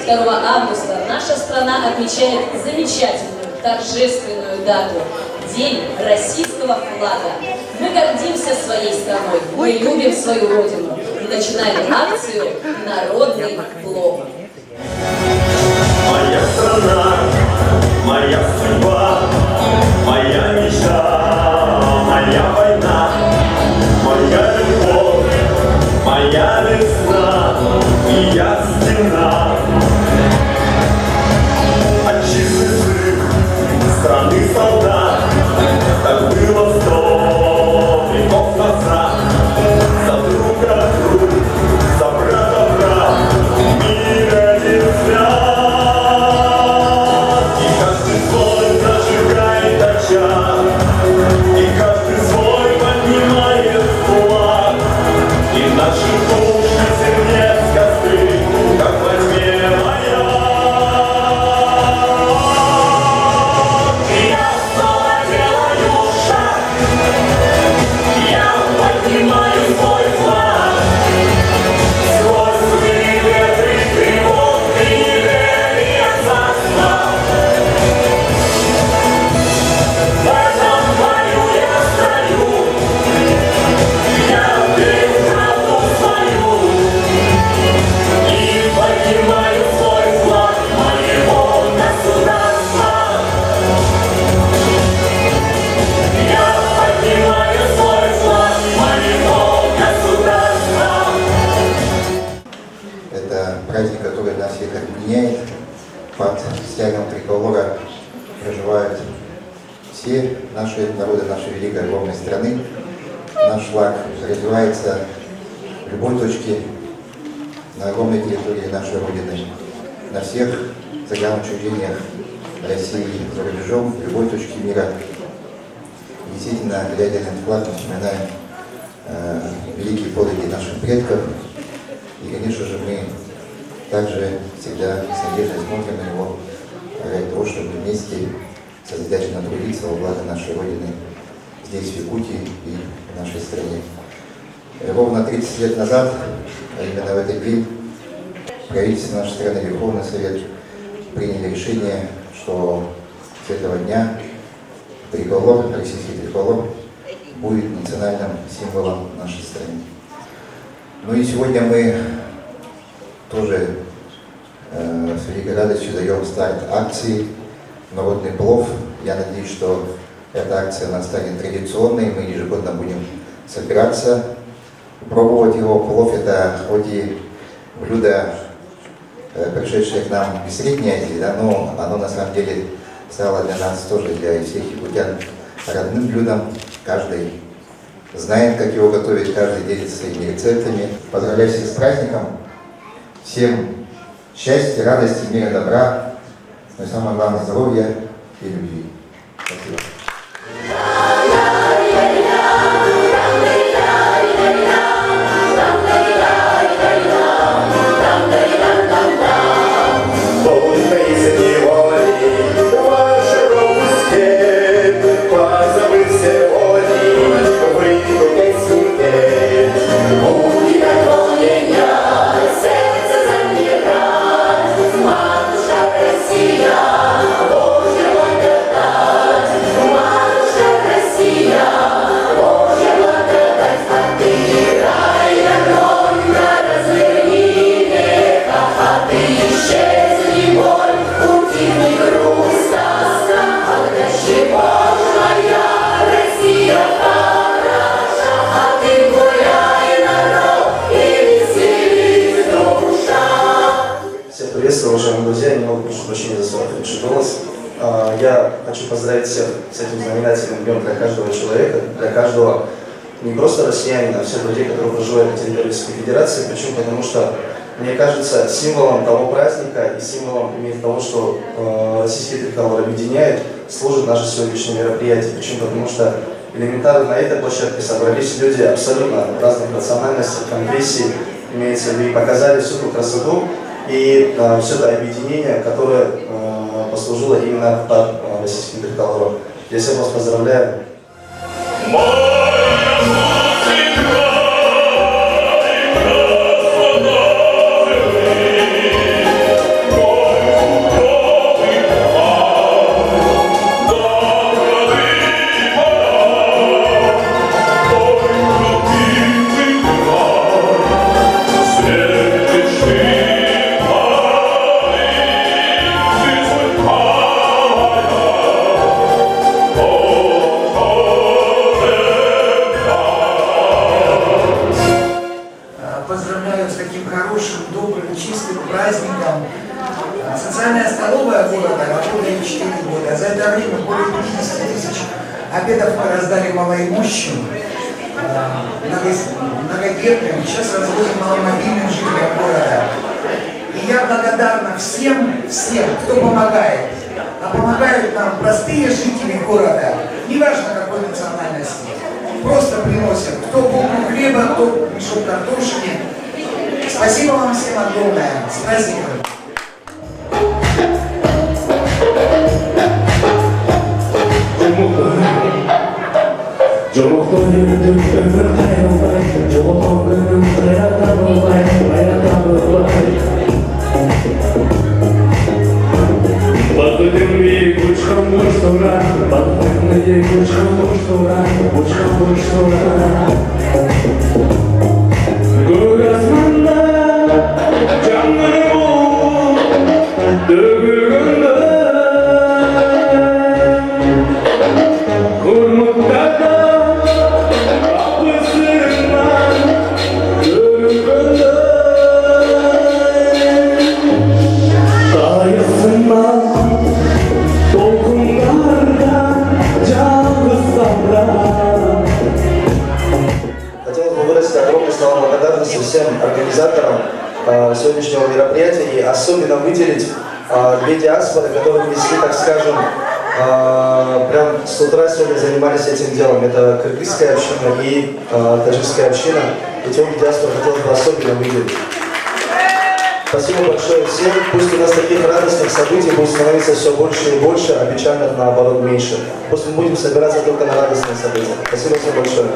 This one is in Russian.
22 августа наша страна отмечает замечательную, торжественную дату – День российского флага. Мы гордимся своей страной, мы любим свою родину и начинаем акцию «Народный блок». Моя страна, моя судьба, моя мечта, моя война, моя любовь, моя весна, и я стена. Отчизны сын, страны солдат, так было 100 веков назад. За друга друг, за брата брат, мир один взгляд. И каждый свой зажигает очаг, и каждый свой поднимает флаг, и наши души сердец костры, как во тьме маяк. И я снова делаю шаг, я поднимаю свой флаг. Сквозь злые ветры тревог и льется слав. В этом бою я стою, я верю в правду свою и поднимаю свой флаг моего государства. Я поднимаю свой флаг моего государства. Это праздник, который нас всех объединяет. Под стягом триколора проживают все наши народы нашей великой огромной страны. Наш флаг развивается в любой точке на огромной территории нашей Родины, на всех загранучреждениях России за рубежом, в любой точке мира. И действительно, глядя на этот флаг, мы вспоминаем великие подвиги наших предков. И, конечно же, мы также всегда с надеждой смотрим на него, ради того, чтобы вместе созидательно трудиться во благо нашей Родины здесь, в Якутии и в нашей стране. Ровно 30 лет назад, а именно в этот день, правительство нашей страны, Верховный Совет, приняли решение, что с этого дня триколор, российский триколор, будет национальным символом нашей страны. Ну и сегодня мы тоже с великой радостью даем старт акции «Народный плов». Я надеюсь, что эта акция у нас станет традиционной, мы ежегодно будем собираться, пробовать его. Плов – это хоть и блюдо, пришедшее к нам из Средней Азии, да, но оно на самом деле стало для нас тоже, для всех якутян, родным блюдом. Каждый знает, как его готовить, каждый делится своими рецептами. Поздравляю всех с праздником, всем счастья, радости, мира, добра, но и самое главное здоровья и любви. Спасибо. Уважаемые друзья, немного прошу прощения за свой ответший голос. Я хочу поздравить всех с этим знаменательным днем для каждого человека, для каждого не просто россиянина, а всех людей, которые проживают на территории Российской Федерации. Почему? Потому что, мне кажется, символом того праздника и символом именно того, что российский триколор объединяет, служит наше сегодняшнее мероприятие. Почему? Потому что элементарно на этой площадке собрались люди абсолютно разных национальностей, конфессий, имеется в виду, и показали всю ту красоту и все это объединение, которое послужило именно под российским триколором. Я всех вас поздравляю. поздравляю с таким хорошим, добрым, чистым праздником. Социальная столовая города работает 4 года. За это время более 50 тысяч обедов мы раздали малоимущим, многодетным, сейчас разводим маломобильным жителям города. И я благодарна всем, кто помогает. А помогают нам простые жители города, неважно какой национальности. Просто приносят кто булку хлеба, кто мешок картошки. Спасибо вам всем огромное. С праздником! Хотелось бы выразить огромные слова благодарности всем организаторам сегодняшнего мероприятия и особенно выделить две диаспоры, которые внесли, так скажем, прям с утра сегодня занимались этим делом. Это кыргызская община и таджикская община. Эти обе диаспоры хотелось бы особенно выделить. Спасибо большое всем. Пусть у нас таких радостных событий будет становиться все больше и больше, а печальных наоборот меньше. Пусть мы будем собираться только на радостные события. Спасибо всем большое.